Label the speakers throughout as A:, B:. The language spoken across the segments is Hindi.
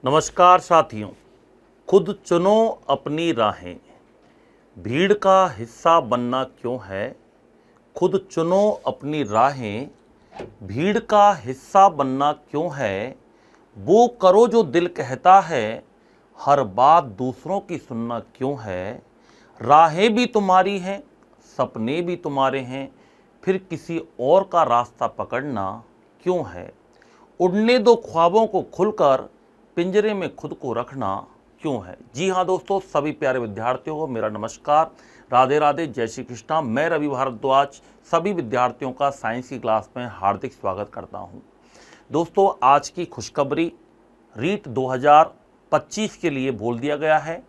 A: नमस्कार साथियों। खुद चुनो अपनी राहें, भीड़ का हिस्सा बनना क्यों है। खुद चुनो अपनी राहें, भीड़ का हिस्सा बनना क्यों है। वो करो जो दिल कहता है, हर बात दूसरों की सुनना क्यों है। राहें भी तुम्हारी हैं, सपने भी तुम्हारे हैं, फिर किसी और का रास्ता पकड़ना क्यों है। उड़ने दो ख्वाबों को खुलकर, पिंजरे में खुद को रखना क्यों है। जी हाँ दोस्तों, सभी प्यारे विद्यार्थियों को मेरा नमस्कार, राधे राधे, जय श्री कृष्णा। मैं रवि भारद्वाज सभी विद्यार्थियों का साइंस की क्लास में हार्दिक स्वागत करता हूँ। दोस्तों, आज की खुशखबरी रीट 2025 के लिए बोल दिया गया है।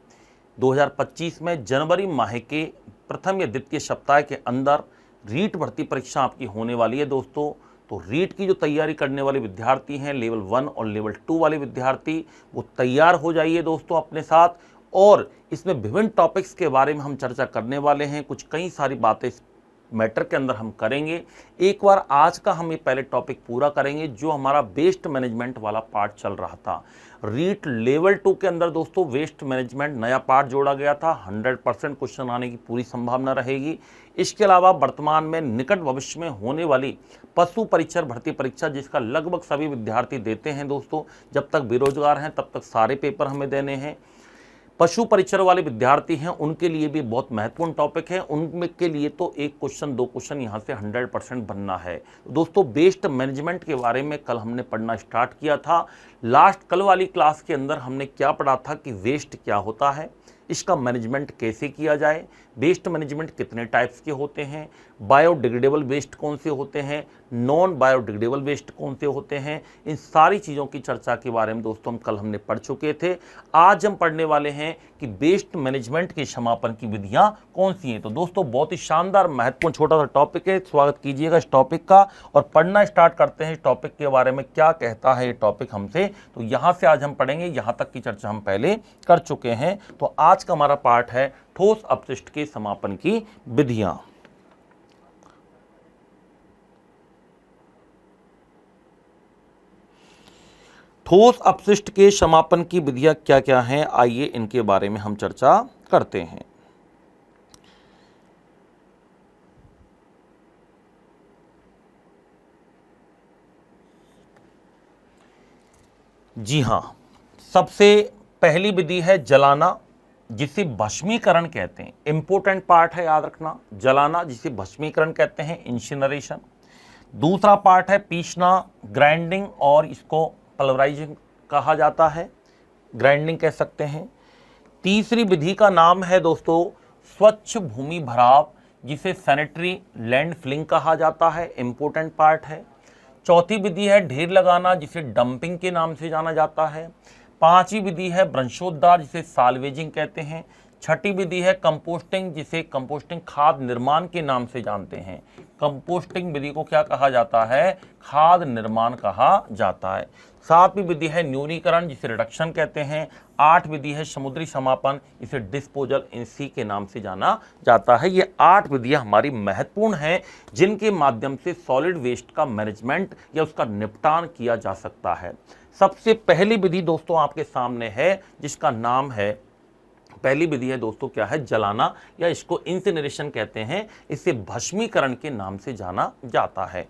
A: 2025 में जनवरी माह के प्रथम या द्वितीय सप्ताह के अंदर रीट भर्ती परीक्षा आपकी होने वाली है दोस्तों। तो रीट की जो तैयारी करने वाले विद्यार्थी हैं, लेवल 1 और लेवल 2 वाले विद्यार्थी, वो तैयार हो जाइए दोस्तों अपने साथ। और इसमें विभिन्न टॉपिक्स के बारे में हम चर्चा करने वाले हैं। कुछ कई सारी बातें इस मैटर के अंदर हम करेंगे। एक बार आज का हम ये पहले टॉपिक पूरा करेंगे, जो हमारा वेस्ट मैनेजमेंट वाला पार्ट चल रहा था। रीट लेवल 2 के अंदर दोस्तों वेस्ट मैनेजमेंट नया पार्ट जोड़ा गया था। 100% क्वेश्चन आने की पूरी संभावना रहेगी। इसके अलावा वर्तमान में निकट भविष्य में होने वाली पशु परिचर भर्ती परीक्षा, जिसका लगभग सभी विद्यार्थी देते हैं दोस्तों। जब तक बेरोजगार हैं तब तक सारे पेपर हमें देने हैं। पशु परिचर वाले विद्यार्थी हैं, उनके लिए भी बहुत महत्वपूर्ण टॉपिक है। उनके लिए तो एक क्वेश्चन 2 क्वेश्चन यहाँ से 100% बनना है दोस्तों। वेस्ट मैनेजमेंट के बारे में कल हमने पढ़ना स्टार्ट किया था। कल वाली क्लास के अंदर हमने क्या पढ़ा था कि वेस्ट क्या होता है, इसका मैनेजमेंट कैसे किया जाए, वेस्ट मैनेजमेंट कितने टाइप्स के होते हैं, बायोडिग्रेडेबल वेस्ट कौन से होते हैं, नॉन बायोडिग्रेडेबल वेस्ट कौन से होते हैं। इन सारी चीज़ों की चर्चा के बारे में दोस्तों हम कल हमने पढ़ चुके थे। आज हम पढ़ने वाले हैं कि वेस्ट मैनेजमेंट के समापन की विधियां कौन सी हैं। तो दोस्तों बहुत ही शानदार महत्वपूर्ण छोटा सा टॉपिक है, स्वागत कीजिएगा इस टॉपिक का और पढ़ना स्टार्ट करते हैं। इस टॉपिक के बारे में क्या कहता है ये टॉपिक हमसे, तो यहाँ से आज हम पढ़ेंगे। यहाँ तक की चर्चा हम पहले कर चुके हैं। तो आज का हमारा पार्ट है ठोस अपशिष्ट के समापन की विधियां। ठोस अपशिष्ट के समापन की विधियां क्या क्या हैं, आइए इनके बारे में हम चर्चा करते हैं। जी हां, सबसे पहली विधि है जलाना, जिसे भस्मीकरण कहते हैं। इंपॉर्टेंट पार्ट है, याद रखना। जलाना जिसे भस्मीकरण कहते हैं, इंसिनरेशन। दूसरा पार्ट है पीसना, ग्राइंडिंग, और इसको पल्वराइजिंग कहा जाता है, ग्राइंडिंग कह सकते हैं। तीसरी विधि का नाम है दोस्तों स्वच्छ भूमि भराव, जिसे सैनिटरी लैंड फिलिंग कहा जाता है, इंपॉर्टेंट पार्ट है। चौथी विधि है ढेर लगाना, जिसे डंपिंग के नाम से जाना जाता है। पांचवी विधि है वृक्षोद्धार, जिसे साल्वेजिंग कहते हैं। छठी विधि है कंपोस्टिंग, जिसे कंपोस्टिंग खाद निर्माण के नाम से जानते हैं। कंपोस्टिंग विधि को क्या कहा जाता है, खाद निर्माण कहा जाता है। सातवीं विधि है न्यूनीकरण, जिसे रिडक्शन कहते हैं। आठ विधि है समुद्री समापन, इसे डिस्पोजल इन सी के नाम से जाना जाता है। ये 8 विधियां हमारी महत्वपूर्ण हैं, जिनके माध्यम से सॉलिड वेस्ट का मैनेजमेंट या उसका निपटान किया जा सकता है। सबसे पहली विधि दोस्तों आपके सामने है, जिसका नाम है, पहली विधि है दोस्तों क्या है, जलाना, या इसको इंसिनरेशन कहते हैं। इसे भस्मीकरण के नाम से जाना जाता है।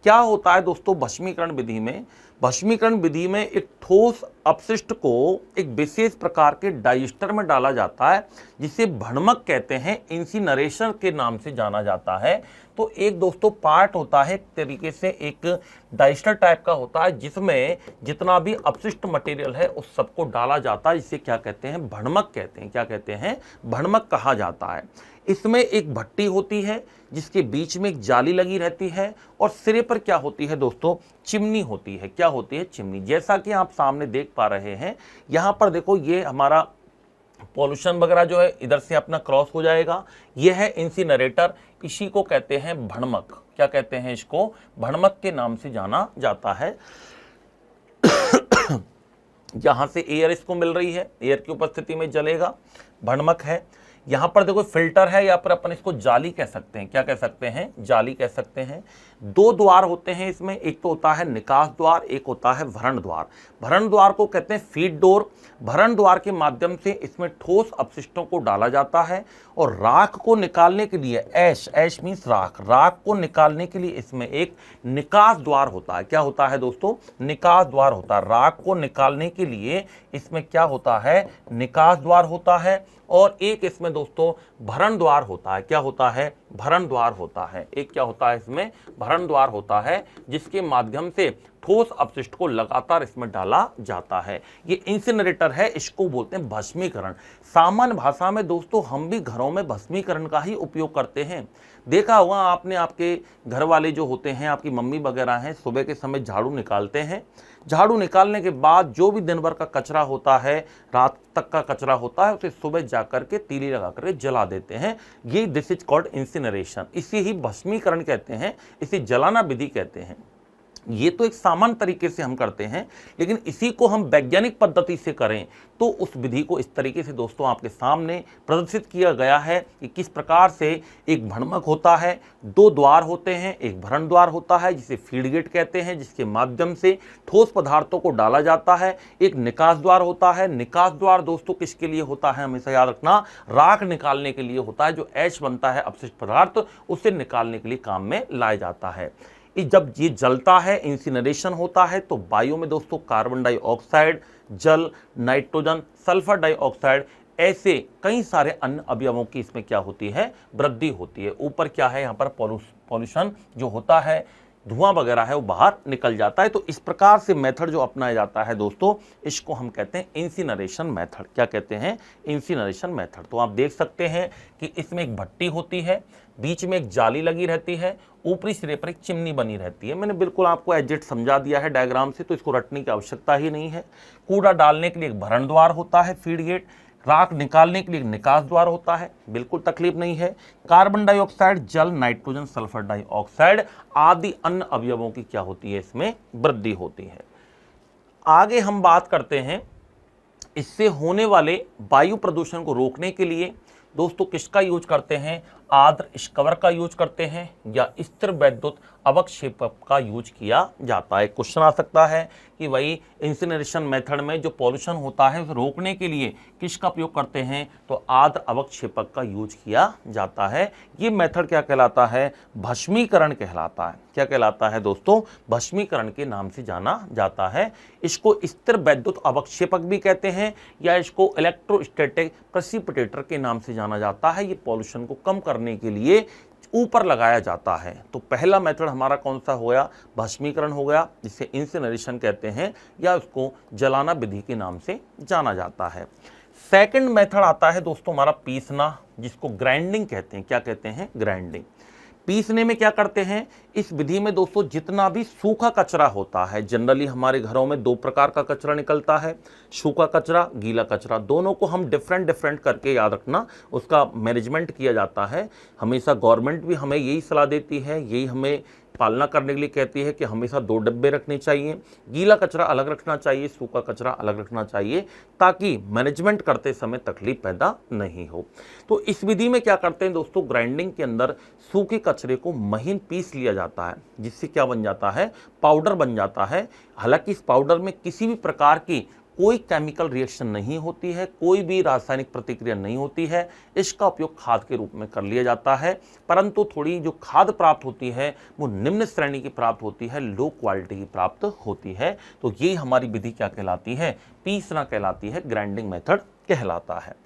A: क्या होता है दोस्तों भस्मीकरण विधि में? भस्मीकरण विधि में एक ठोस अपशिष्ट को एक विशेष प्रकार के डाइजेस्टर में डाला जाता है, जिसे भ्रमक कहते हैं, इंसिनरेशन के नाम से जाना जाता है। तो एक दोस्तों पार्ट होता है, एक तरीके से एक डाइजेस्टर टाइप का होता है, जिसमें जितना भी अपशिष्ट मटेरियल है उस सबको डाला जाता है। इसे क्या कहते हैं, भ्रमक कहते हैं। क्या कहते हैं, भ्रमक कहा जाता है। इसमें एक भट्टी होती है, जिसके बीच में एक जाली लगी रहती है, और सिरे पर क्या होती है दोस्तों, चिमनी होती है। क्या होती है, चिमनी। जैसा कि आप सामने देख पा रहे हैं, यहां पर देखो, ये हमारा पॉल्यूशन वगैरह जो है इधर से अपना क्रॉस हो जाएगा। यह है इंसिनरेटर, इसी को कहते हैं भ्रमक। क्या कहते हैं इसको, भ्रमक के नाम से जाना जाता है। जहां से एयर इसको मिल रही है, एयर की उपस्थिति में जलेगा, भ्रमक है। यहां पर देखो फिल्टर है, या फिर अपन इसको जाली कह सकते हैं। क्या कह सकते हैं? जाली कह सकते हैं। दो द्वार होते हैं इसमें, एक तो होता है निकास द्वार, एक होता है भरण द्वार। भरण द्वार को कहते हैं फीड डोर। भरण द्वार के माध्यम से इसमें ठोस अपशिष्टों को डाला जाता है और राख को निकालने के लिए, ऐश, ऐश मीन्स राख, राख को निकालने के लिए इसमें एक निकास द्वार होता है। क्या होता है दोस्तों? निकास द्वार होता है। राख को निकालने के लिए इसमें क्या होता है? निकास द्वार होता है। और एक इसमें दोस्तों भरण द्वार होता है। क्या होता है? भरण द्वार होता है। एक क्या होता है इसमें? भरण द्वार होता है, जिसके माध्यम से ठोस अपशिष्ट को लगातार इसमें डाला जाता है। ये इंसिनरेटर है, इसको बोलते हैं भस्मीकरण। सामान्य भाषा में दोस्तों हम भी घरों में भस्मीकरण का ही उपयोग करते हैं। देखा होगा आपने, आपके घर वाले जो होते हैं, आपकी मम्मी वगैरह हैं, सुबह के समय झाड़ू निकालते हैं। झाड़ू निकालने के बाद जो भी दिन भर का कचरा होता है, रात तक का कचरा होता है, उसे सुबह जाकर के तीली लगा करके जला देते हैं। ये दिस इज कॉल्ड इंसिनरेशन। इसी ही भस्मीकरण कहते हैं, इसे जलाना विधि कहते हैं। ये तो एक सामान्य तरीके से हम करते हैं, लेकिन इसी को हम वैज्ञानिक पद्धति से करें तो उस विधि को इस तरीके से दोस्तों आपके सामने प्रदर्शित किया गया है कि किस प्रकार से एक भ्रमक होता है, दो द्वार होते हैं, एक भरण द्वार होता है जिसे फीड गेट कहते हैं, जिसके माध्यम से ठोस पदार्थों को डाला जाता है। एक निकास द्वार होता है। निकास द्वार दोस्तों किसके लिए होता है? हमेशा याद रखना, राख निकालने के लिए होता है। जो ऐश बनता है अपशिष्ट पदार्थ, उसे निकालने के लिए काम में लाया जाता है। जब ये जलता है, इंसिनरेशन होता है, तो वायु में दोस्तों कार्बन डाइऑक्साइड, जल, नाइट्रोजन, सल्फर डाइऑक्साइड, ऐसे कई सारे अन्य अवयवों की इसमें क्या होती है? वृद्धि होती है। ऊपर क्या है? यहाँ पर पॉल्यूशन जो होता है, धुआं वगैरह है, वो बाहर निकल जाता है। तो इस प्रकार से मेथड जो अपनाया जाता है दोस्तों, इसको हम कहते हैं इंसिनरेशन मेथड। क्या कहते हैं? Incineration method. तो आप देख सकते हैं कि इसमें एक भट्टी होती है, बीच में एक जाली लगी रहती है, ऊपरी सिरे पर एक चिमनी बनी रहती है। मैंने बिल्कुल आपको एग्जैक्ट समझा दिया है डायग्राम से, तो इसको रटने की आवश्यकता ही नहीं है। कूड़ा डालने के लिए एक भरण द्वार होता है, फीड गेट। राख निकालने के लिए एक निकास द्वार होता है, बिल्कुल तकलीफ नहीं है। कार्बन डाइऑक्साइड, जल, नाइट्रोजन, सल्फर डाइऑक्साइड आदि अन्य अवयवों की क्या होती है? इसमें वृद्धि होती है। आगे हम बात करते हैं, इससे होने वाले वायु प्रदूषण को रोकने के लिए दोस्तों किसका यूज करते हैं? आर्द्र स्कवर का यूज करते हैं या स्थिर वैद्युत अवक्षेपक का यूज किया जाता है। क्वेश्चन आ सकता है कि भाई इंसिनरेशन मेथड में जो पॉल्यूशन होता है उसे रोकने के लिए किसका उपयोग करते हैं? तो आर्द्र अवक्षेपक का यूज किया जाता है। ये मेथड क्या कहलाता है? भस्मीकरण कहलाता है। क्या कहलाता है दोस्तों? भस्मीकरण के नाम से जाना जाता है। इसको स्थिर वैद्युत अवक्षेपक भी कहते हैं या इसको इलेक्ट्रोस्टैटिक प्रेसिपिटेटर के नाम से जाना जाता है। ये पॉल्यूशन को कम करने के लिए ऊपर लगाया जाता है। तो पहला मेथड हमारा कौन सा हो गया? भस्मीकरण हो गया, जिसे इंसिनरेशन कहते हैं या उसको जलाना विधि के नाम से जाना जाता है। सेकंड मेथड आता है दोस्तों हमारा पीसना, जिसको ग्राइंडिंग कहते हैं। क्या कहते हैं? ग्राइंडिंग। पीसने में क्या करते हैं? इस विधि में दोस्तों जितना भी सूखा कचरा होता है, जनरली हमारे घरों में दो प्रकार का कचरा निकलता है, सूखा कचरा, गीला कचरा। दोनों को हम डिफरेंट करके याद रखना, उसका मैनेजमेंट किया जाता है। हमेशा गवर्नमेंट भी हमें यही सलाह देती है, यही हमें पालना करने के लिए कहती है कि हमेशा दो डब्बे रखने चाहिए, गीला कचरा अलग रखना चाहिए, सूखा कचरा अलग रखना चाहिए, ताकि मैनेजमेंट करते समय तकलीफ पैदा नहीं हो। तो इस विधि में क्या करते हैं दोस्तों? ग्राइंडिंग के अंदर सूखे कचरे को महीन पीस लिया जाता है, जिससे क्या बन जाता है? पाउडर बन जाता है। हालांकि इस पाउडर में किसी भी प्रकार की कोई केमिकल रिएक्शन नहीं होती है, कोई भी रासायनिक प्रतिक्रिया नहीं होती है। इसका उपयोग खाद के रूप में कर लिया जाता है, परंतु थोड़ी जो खाद प्राप्त होती है वो निम्न श्रेणी की प्राप्त होती है, लो क्वालिटी की प्राप्त होती है। तो ये हमारी विधि क्या कहलाती है? पीसना कहलाती है, ग्राइंडिंग मेथड कहलाता है।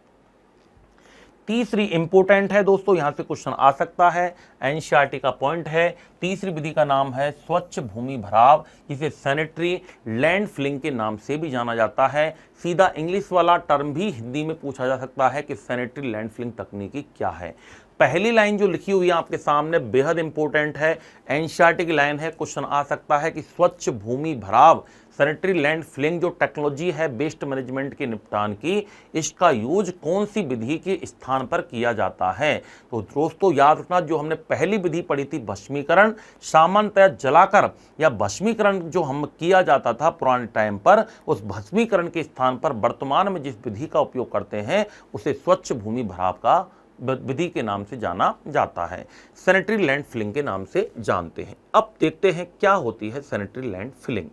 A: तीसरी इंपोर्टेंट है दोस्तों, यहां से क्वेश्चन आ सकता है, एनसीईआरटी का पॉइंट है। तीसरी विधि का नाम है स्वच्छ भूमि भराव, जिसे सैनिटरी लैंड फिलिंग के नाम से भी जाना जाता है। सीधा इंग्लिश वाला टर्म भी हिंदी में पूछा जा सकता है कि सैनिटरी लैंड फिलिंग तकनीकी क्या है। पहली लाइन जो लिखी हुई है आपके सामने बेहद इंपॉर्टेंट है, एनसीईआरटी की लाइन है। क्वेश्चन आ सकता है कि स्वच्छ भूमि भराव सैनिटरी लैंड फिलिंग जो टेक्नोलॉजी है वेस्ट मैनेजमेंट के निपटान की, इसका यूज कौन सी विधि के स्थान पर किया जाता है? तो दोस्तों याद रखना, जो हमने पहली विधि पढ़ी थी भस्मीकरण, सामान्यतः जलाकर या भस्मीकरण जो हम किया जाता था पुराने टाइम पर, उस भस्मीकरण के स्थान पर वर्तमान में जिस विधि का उपयोग करते हैं उसे स्वच्छ भूमि भराव का विधि के नाम से जाना जाता है, सैनिटरी लैंड फिलिंग के नाम से जानते हैं। अब देखते हैं क्या होती है sanitary land filling.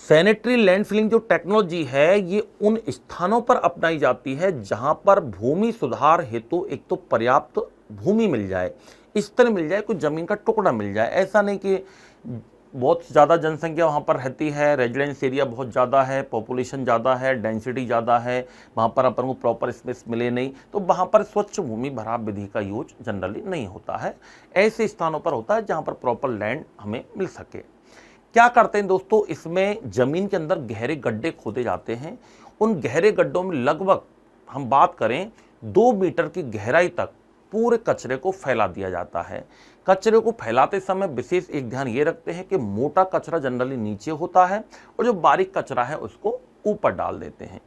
A: Sanitary land filling जो टेक्नोलॉजी है ये उन स्थानों पर अपनाई जाती है जहां पर भूमि सुधार हेतु एक तो पर्याप्त भूमि मिल जाए, स्तर मिल जाए, कुछ जमीन का टुकड़ा मिल जाए। ऐसा नहीं कि बहुत ज़्यादा जनसंख्या वहाँ पर रहती है, रेजिडेंस एरिया बहुत ज़्यादा है, पॉपुलेशन ज़्यादा है, डेंसिटी ज़्यादा है, वहाँ पर अपन को प्रॉपर स्पेस मिले नहीं, तो वहाँ पर स्वच्छ भूमि भराव विधि का यूज जनरली नहीं होता है। ऐसे स्थानों पर होता है जहाँ पर प्रॉपर लैंड हमें मिल सके। क्या करते हैं दोस्तों, इसमें ज़मीन के अंदर गहरे गड्ढे खोदे जाते हैं। उन गहरे गड्ढों में लगभग हम बात करें 2 मीटर की गहराई तक पूरे कचरे को फैला दिया जाता है। कचरे को फैलाते समय विशेष एक ध्यान ये रखते हैं कि मोटा कचरा जनरली नीचे होता है और जो बारीक कचरा है उसको ऊपर डाल देते हैं।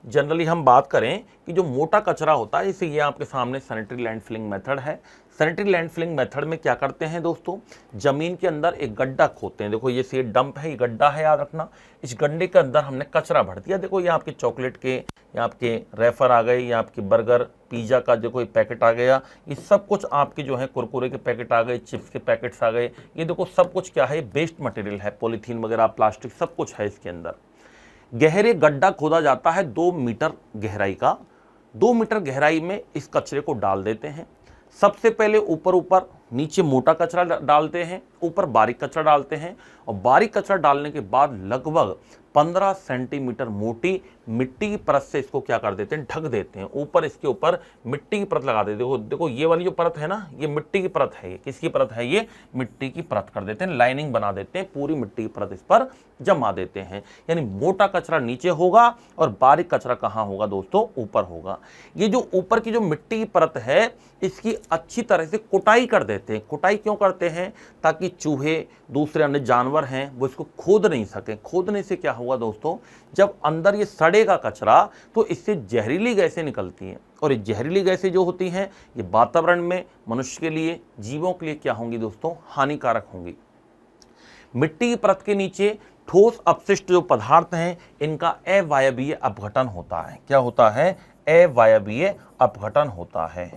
A: जनरली हम बात करें कि जो मोटा कचरा होता है, जैसे ये आपके सामने सैनिटरी लैंड फिलिंग मेथड है। सैनिटरी लैंड फिलिंग मेथड में क्या करते हैं दोस्तों, जमीन के अंदर एक गड्ढा खोदते हैं। देखो ये डंप है, ये गड्ढा है, याद रखना। इस गड्ढे के अंदर हमने कचरा भर दिया। देखो ये आपके चॉकलेट के, ये आपके रेफर आ गए, ये आपके बर्गर पिज़्ज़ा का जो कोई पैकेट आ गया, ये सब कुछ आपके जो है कुरकुरे के पैकेट आ गए, चिप्स के पैकेट्स आ गए। ये देखो सब कुछ क्या है, वेस्ट मटेरियल है, पॉलीथीन वगैरह, प्लास्टिक, सब कुछ है इसके अंदर। गहरे गड्ढा खोदा जाता है 2 मीटर गहराई का। 2 मीटर गहराई में इस कचरे को डाल देते हैं। सबसे पहले ऊपर नीचे मोटा कचरा डालते हैं, ऊपर बारीक कचरा डालते हैं, और बारीक कचरा डालने के बाद लगभग 15 सेंटीमीटर मोटी मिट्टी की परत से इसको क्या कर देते हैं, ढक देते हैं। ऊपर इसके ऊपर मिट्टी की परत लगा देते हैं। देखो ये वाली जो परत है ना, ये मिट्टी की परत है। ये किसकी परत है, ये मिट्टी की परत कर देते हैं, लाइनिंग बना देते हैं, पूरी मिट्टी की परत इस पर जमा देते हैं। यानी मोटा कचरा नीचे होगा और बारीक कचरा कहाँ होगा दोस्तों, ऊपर होगा। ये जो ऊपर की जो मिट्टी की परत है इसकी अच्छी तरह से कुटाई कर देते हैं। कुटाई क्यों करते हैं, ताकि चूहे, दूसरे अन्य जानवर हैं वो इसको खोद नहीं सकें। खोदने से क्या होगा दोस्तों, जब अंदर ये सड़ेगा कचरा तो इससे जहरीली गैसें निकलती हैं, और ये जहरीली गैसें जो होती हैं ये वातावरण में मनुष्य के लिए, जीवों के लिए क्या होंगी दोस्तों, हानिकारक होंगी। मिट्टी की परत के नीचे ठोस अपशिष्ट जो पदार्थ हैं इनका अवायवीय अपघटन होता है। क्या होता है, अवायवीय अपघटन होता है,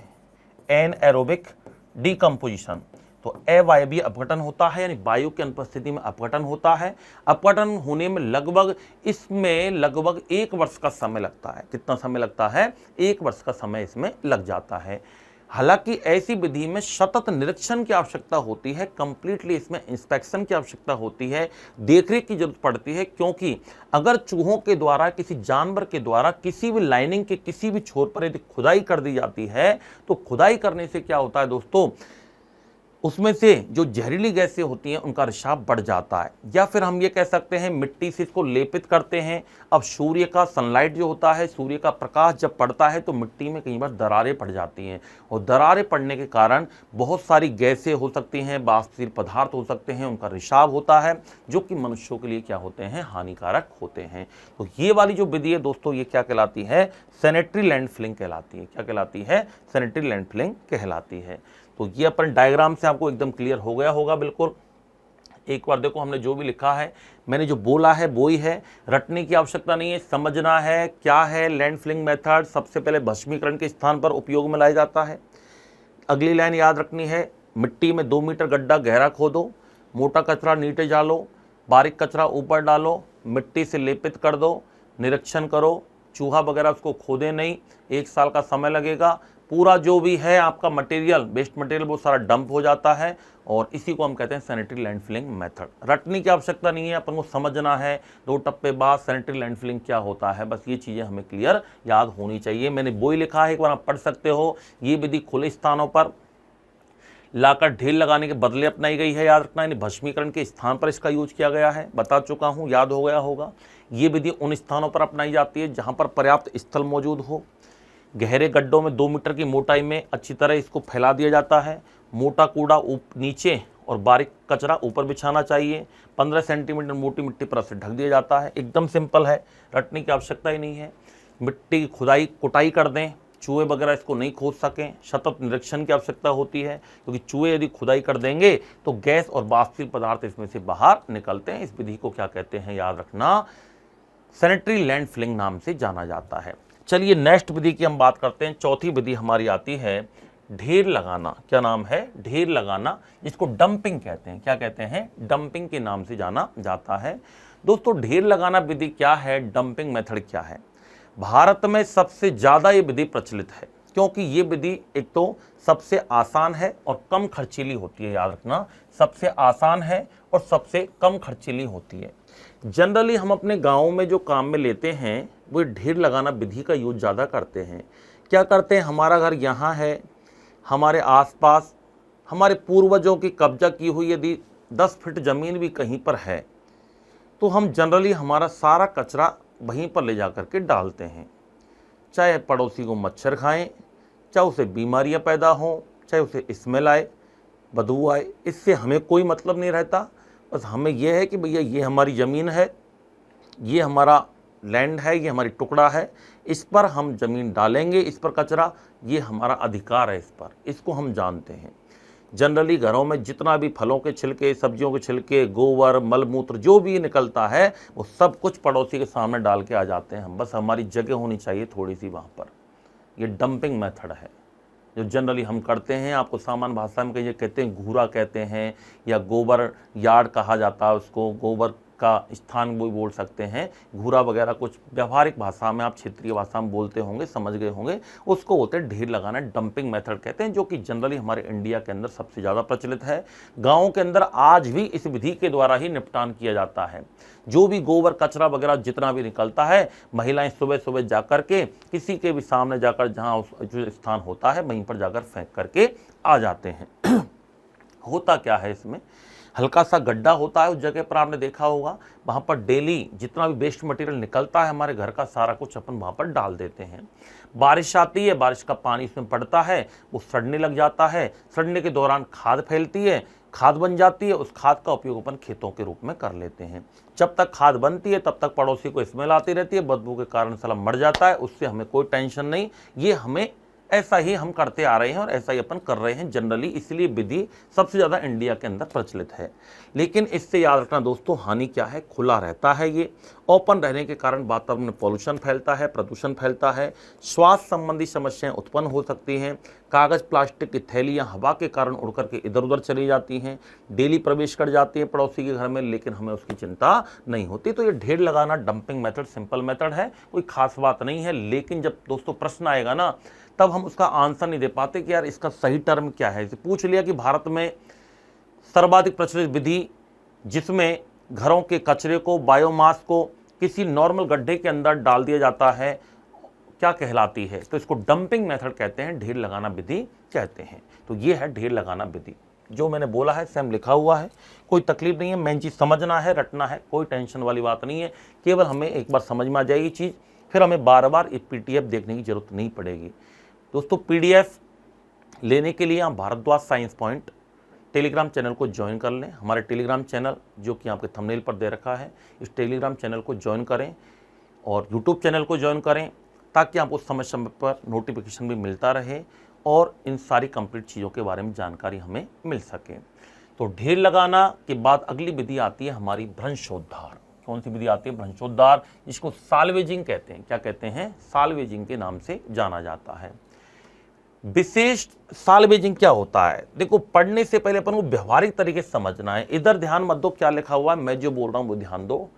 A: एनएरोबिक डिकम्पोजिशन। तो अवायवीय अपघटन होता है, यानी वायु की अनुपस्थिति में अपघटन होता है। अपघटन होने में लगभग 1 वर्ष का समय लगता है। कितना समय लगता है, 1 वर्ष का समय इसमें लग जाता है। हालांकि ऐसी विधि में सतत निरीक्षण की आवश्यकता होती है, कंप्लीटली इसमें इंस्पेक्शन की आवश्यकता होती है, देखरेख की जरूरत पड़ती है। क्योंकि अगर चूहों के द्वारा, किसी जानवर के द्वारा किसी भी लाइनिंग के किसी भी छोर पर यदि खुदाई कर दी जाती है तो खुदाई करने से क्या होता है दोस्तों, उसमें से जो जहरीली गैसें होती हैं उनका रिसाव बढ़ जाता है। या फिर हम ये कह सकते हैं मिट्टी से इसको लेपित करते हैं। अब सूर्य का सनलाइट जो होता है, सूर्य का प्रकाश जब पड़ता है तो मिट्टी में कई बार दरारें पड़ जाती हैं, और दरारें पड़ने के कारण बहुत सारी गैसें हो सकती हैं, वाष्पशील पदार्थ हो सकते हैं, उनका रिसाव होता है, जो कि मनुष्यों के लिए क्या होते हैं, हानिकारक होते हैं। तो ये वाली जो विधि है दोस्तों, ये क्या कहलाती है, सैनिटरी लैंड फिलिंग कहलाती है। क्या कहलाती है, सैनिटरी लैंड फिलिंग कहलाती है। तो ये अपन डायग्राम से आपको एकदम क्लियर हो गया होगा बिल्कुल। एक बार देखो, हमने जो भी लिखा है, मैंने जो बोला है वो ही है, रटने की आवश्यकता नहीं है, समझना है क्या है लैंड फिलिंग मेथड। सबसे पहले भस्मीकरण के स्थान पर उपयोग में लाया जाता है। अगली लाइन याद रखनी है, मिट्टी में 2 मीटर गड्ढा गहरा खोदो, मोटा कचरा नीचे डालो, बारीक कचरा ऊपर डालो, मिट्टी से लेपित कर दो, निरीक्षण करो, चूहा वगैरह उसको खोदे नहीं, 1 साल का समय लगेगा। पूरा जो भी है आपका मटेरियल, वेस्ट मटेरियल, वो सारा डंप हो जाता है, और इसी को हम कहते हैं सैनिटरी लैंड फिलिंग मेथड। रटने की आवश्यकता नहीं है, अपन को समझना है 2 टप्पे बाद सैनिटरी लैंड फिलिंग क्या होता है, बस ये चीज़ें हमें क्लियर याद होनी चाहिए। मैंने वो ही लिखा है, एक बार आप पढ़ सकते हो। ये विधि खुले स्थानों पर लाकर ढेर लगाने के बदले अपनाई गई है, याद रखना। यानी भस्मीकरण के स्थान पर इसका यूज किया गया है, बता चुका हूँ, याद हो गया होगा। ये विधि उन स्थानों पर अपनाई जाती है जहाँ पर पर्याप्त स्थल मौजूद हो। गहरे गड्ढों में 2 मीटर की मोटाई में अच्छी तरह इसको फैला दिया जाता है। मोटा कूड़ा नीचे और बारीक कचरा ऊपर बिछाना चाहिए। 15 सेंटीमीटर मोटी मिट्टी परत से ढक दिया जाता है। एकदम सिंपल है, रटने की आवश्यकता ही नहीं है। मिट्टी की खुदाई कुटाई कर दें, चूहे वगैरह इसको नहीं खोद सकें। सतत निरीक्षण की आवश्यकता होती है, क्योंकि चूहे यदि खुदाई कर देंगे तो गैस और वाष्पिक पदार्थ इसमें से बाहर निकलते हैं। इस विधि को क्या कहते हैं, याद रखना, सैनिटरी लैंड फिलिंग नाम से जाना जाता है। चलिए नेक्स्ट विधि की हम बात करते हैं। चौथी विधि हमारी आती है ढेर लगाना। क्या नाम है, ढेर लगाना, जिसको डंपिंग कहते हैं। क्या कहते हैं, डंपिंग के नाम से जाना जाता है। दोस्तों ढेर लगाना विधि क्या है, डंपिंग मेथड क्या है? भारत में सबसे ज़्यादा ये विधि प्रचलित है, क्योंकि ये विधि एक तो सबसे आसान है और कम खर्चीली होती है। याद रखना, सबसे आसान है और सबसे कम खर्चीली होती है। जनरली हम अपने गाँव में जो काम में लेते हैं वो ढेर लगाना विधि का यूज ज़्यादा करते हैं। क्या करते हैं, हमारा घर यहाँ है, हमारे आसपास हमारे पूर्वजों की कब्जा की हुई यदि 10 फीट ज़मीन भी कहीं पर है, तो हम जनरली हमारा सारा कचरा वहीं पर ले जा कर के डालते हैं। चाहे पड़ोसी को मच्छर खाएं, चाहे उसे बीमारियां पैदा हों, चाहे उसे स्मेल आए, बदबू आए, इससे हमें कोई मतलब नहीं रहता। बस हमें यह है कि भैया ये हमारी ज़मीन है, ये हमारा लैंड है, ये हमारी टुकड़ा है, इस पर हम ज़मीन डालेंगे, इस पर कचरा, ये हमारा अधिकार है इस पर, इसको हम जानते हैं। जनरली घरों में जितना भी फलों के छिलके, सब्जियों के छिलके, गोबर, मलमूत्र जो भी निकलता है वो सब कुछ पड़ोसी के सामने डाल के आ जाते हैं हम। बस हमारी जगह होनी चाहिए थोड़ी सी वहाँ पर। ये डंपिंग मेथड है जो जनरली हम करते हैं। आपको सामान्य भाषा में कहिए कहते हैं घूरा कहते हैं, या गोबर यार्ड कहा जाता है उसको, गोबर का स्थान वो बोल सकते हैं, घूरा वगैरह कुछ व्यवहारिक भाषा में आप क्षेत्रीय भाषा में बोलते होंगे, समझ गए होंगे। उसको होते हैं ढेर लगाना, डंपिंग मेथड कहते हैं, जो कि जनरली हमारे इंडिया के अंदर सबसे ज़्यादा प्रचलित है। गाँव के अंदर आज भी इस विधि के द्वारा ही निपटान किया जाता है। जो भी गोबर कचरा वगैरह जितना भी निकलता है, महिलाएं सुबह सुबह जाकर के किसी के भी सामने जाकर जहाँ जो स्थान होता है वहीं पर जाकर फेंक करके आ जाते हैं। होता क्या है, इसमें हल्का सा गड्ढा होता है उस जगह पर, आपने देखा होगा। वहाँ पर डेली जितना भी वेस्ट मटेरियल निकलता है हमारे घर का, सारा कुछ अपन वहाँ पर डाल देते हैं। बारिश आती है, बारिश का पानी इसमें पड़ता है, वो सड़ने लग जाता है। सड़ने के दौरान खाद फैलती है, खाद बन जाती है। उस खाद का उपयोग अपन खेतों के रूप में कर लेते हैं। जब तक खाद बनती है तब तक पड़ोसी को स्मेल आती रहती है, बदबू के कारण साला मर जाता है, उससे हमें कोई टेंशन नहीं। ये हमें ऐसा ही हम करते आ रहे हैं और ऐसा ही अपन कर रहे हैं जनरली, इसलिए विधि सबसे ज़्यादा इंडिया के अंदर प्रचलित है। लेकिन इससे याद रखना दोस्तों, हानि क्या है, खुला रहता है, ये ओपन रहने के कारण वातावरण में पॉल्यूशन फैलता है, प्रदूषण फैलता है, स्वास्थ्य संबंधी समस्याएं उत्पन्न हो सकती हैं। कागज़ प्लास्टिक की थैलियाँ हवा के कारण उड़ करके इधर उधर चली जाती हैं, डेली प्रवेश कर जाती हैं पड़ोसी के घर में, लेकिन हमें उसकी चिंता नहीं होती। तो ये ढेर लगाना डंपिंग मेथड सिंपल मेथड है, कोई खास बात नहीं है। लेकिन जब दोस्तों प्रश्न आएगा ना, तब हम उसका आंसर नहीं दे पाते कि यार इसका सही टर्म क्या है। इसे पूछ लिया कि भारत में सर्वाधिक प्रचलित विधि जिसमें घरों के कचरे को, बायोमास को किसी नॉर्मल गड्ढे के अंदर डाल दिया जाता है, क्या कहलाती है? तो इसको डंपिंग मेथड कहते हैं, ढेर लगाना विधि कहते हैं। तो ये है ढेर लगाना विधि। जो मैंने बोला है सेम लिखा हुआ है, कोई तकलीफ नहीं है। मेन चीज़ समझना है, रटना है, कोई टेंशन वाली बात नहीं है। केवल हमें एक बार समझ में आ जाएगी चीज़, फिर हमें बार बार एक PDF देखने की जरूरत नहीं पड़ेगी। दोस्तों PDF लेने के लिए आप Bhardwaj science point Telegram channel को ज्वाइन कर लें। हमारे टेलीग्राम चैनल जो कि आपके थंबनेल पर दे रखा है, इस टेलीग्राम चैनल को ज्वाइन करें और यूट्यूब चैनल को ज्वाइन करें, ताकि आपको समय समय पर नोटिफिकेशन भी मिलता रहे और इन सारी कंप्लीट चीज़ों के बारे में जानकारी हमें मिल सके। तो ढेर लगाना के बाद अगली विधि आती है हमारी भ्रंशोद्धार। कौन सी विधि आती है? भ्रंशोद्धार, जिसको साल्वेजिंग कहते हैं। क्या कहते हैं? साल्वेजिंग के नाम से जाना जाता है। विशेष साल्वेजिंग क्या होता है? देखो, पढ़ने से पहले अपन को व्यवहारिक तरीके से समझना है। इधर ध्यान मत दो क्या लिखा हुआ है, मैं जो बोल रहा हूं वो ध्यान दो।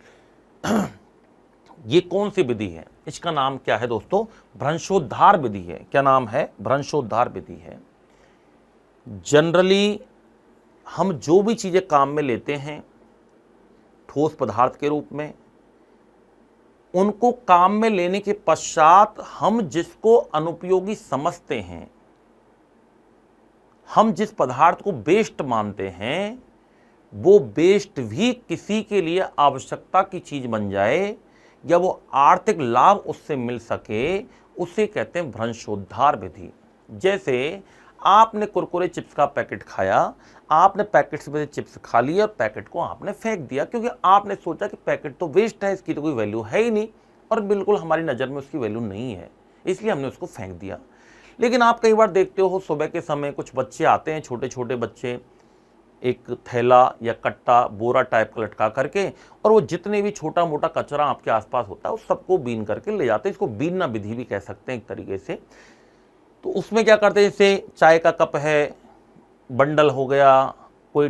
A: ये कौन सी विधि है? इसका नाम क्या है दोस्तों? भ्रंशोद्धार विधि है। क्या नाम है? भ्रंशोद्धार विधि है। जनरली हम जो भी चीजें काम में लेते हैं ठोस पदार्थ के रूप में, उनको काम में लेने के पश्चात हम जिसको अनुपयोगी समझते हैं, हम जिस पदार्थ को वेस्ट मानते हैं, वो वेस्ट भी किसी के लिए आवश्यकता की चीज बन जाए या वो आर्थिक लाभ उससे मिल सके, उसे कहते हैं भ्रंशोद्धार विधि। जैसे आपने कुरकुरे चिप्स का पैकेट खाया, आपने पैकेट से चिप्स खा लिए और पैकेट को आपने फेंक दिया, क्योंकि आपने सोचा कि पैकेट तो वेस्ट है, इसकी तो कोई वैल्यू है ही नहीं, और बिल्कुल हमारी नज़र में उसकी वैल्यू नहीं है, इसलिए हमने उसको फेंक दिया। लेकिन आप कई बार देखते हो सुबह के समय कुछ बच्चे आते हैं, छोटे छोटे बच्चे, एक थैला या कट्टा बोरा टाइप का लटका करके, और वो जितने भी छोटा मोटा कचरा आपके आसपास होता है उस सबको बीन करके ले जाते हैं। इसको बीनना विधि भी कह सकते हैं एक तरीके से। तो उसमें क्या करते हैं, जैसे चाय का कप है, बंडल हो गया, कोई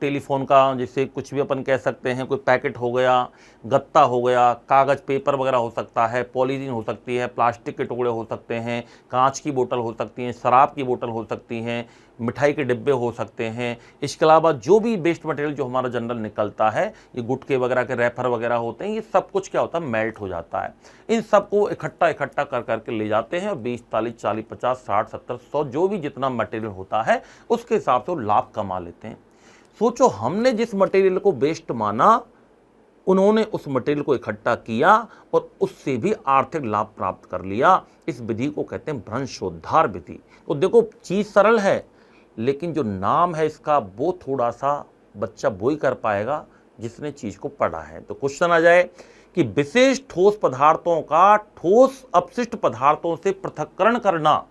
A: टेलीफोन का जैसे कुछ भी अपन कह सकते हैं, कोई पैकेट हो गया, गत्ता हो गया, कागज़ पेपर वगैरह हो सकता है, पॉलीथीन हो सकती है, प्लास्टिक के टुकड़े हो सकते हैं, कांच की बोतल हो सकती हैं, शराब की बोतल हो सकती हैं, मिठाई के डिब्बे हो सकते हैं। इसके अलावा जो भी वेस्ट मटेरियल जो हमारा जनरल निकलता है, ये गुटके वगैरह के रैपर वगैरह होते हैं, ये सब कुछ क्या होता है, मेल्ट हो जाता है। इन सबको इकट्ठा कर करके ले जाते हैं और 20, 40, 50, 60, 70, 100 जो भी जितना मटेरियल होता है उसके हिसाब से वो लाभ कमा लेते हैं। सोचो, हमने जिस मटेरियल को वेस्ट माना, उन्होंने उस मटेरियल को इकट्ठा किया और उससे भी आर्थिक लाभ प्राप्त कर लिया। इस विधि को कहते हैं भ्रंशोद्धार विधि। तो देखो, चीज सरल है, लेकिन जो नाम है इसका वो थोड़ा सा बच्चा वो ही कर पाएगा जिसने चीज को पढ़ा है। तो क्वेश्चन आ जाए कि विशेष ठोस पदार्थों का ठोस अपशिष्ट पदार्थों से पृथक्करण करना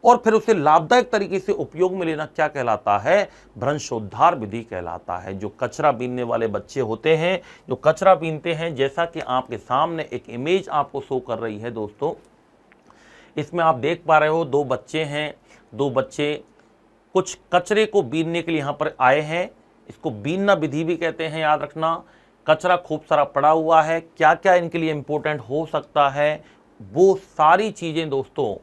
A: और फिर उसे लाभदायक तरीके से उपयोग में लेना क्या कहलाता है, भ्रंशोद्धार विधि कहलाता है। जो कचरा बीनने वाले बच्चे होते हैं, जो कचरा बीनते हैं, जैसा कि आपके सामने एक इमेज आपको शो कर रही है दोस्तों, इसमें आप देख पा रहे हो दो बच्चे हैं, दो बच्चे कुछ कचरे को बीनने के लिए यहाँ पर आए हैं। इसको बीनना विधि भी कहते हैं, याद रखना। कचरा खूब सारा पड़ा हुआ है, क्या क्या इनके लिए इंपॉर्टेंट हो सकता है, वो सारी चीजें दोस्तों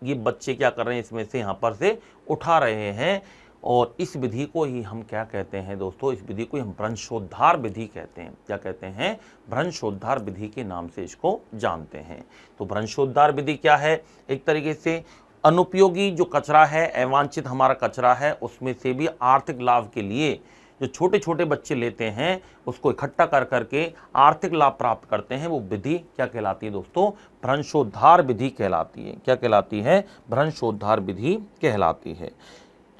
A: ये बच्चे क्या कर रहे हैं, इसमें से यहाँ पर से उठा रहे हैं। और इस विधि को ही हम क्या कहते हैं दोस्तों, इस विधि को हम भ्रंशोद्धार विधि कहते हैं। क्या कहते हैं, भ्रंशोद्धार विधि के नाम से इसको जानते हैं। तो भ्रंशोद्धार विधि क्या है, एक तरीके से अनुपयोगी जो कचरा है, अवांछित हमारा कचरा है, उसमें से भी आर्थिक लाभ के लिए जो छोटे छोटे बच्चे लेते हैं उसको इकट्ठा कर करके आर्थिक लाभ प्राप्त करते हैं, वो विधि क्या कहलाती है दोस्तों, भ्रंशोद्धार विधि कहलाती है। क्या कहलाती है, भ्रंशोद्धार विधि कहलाती है।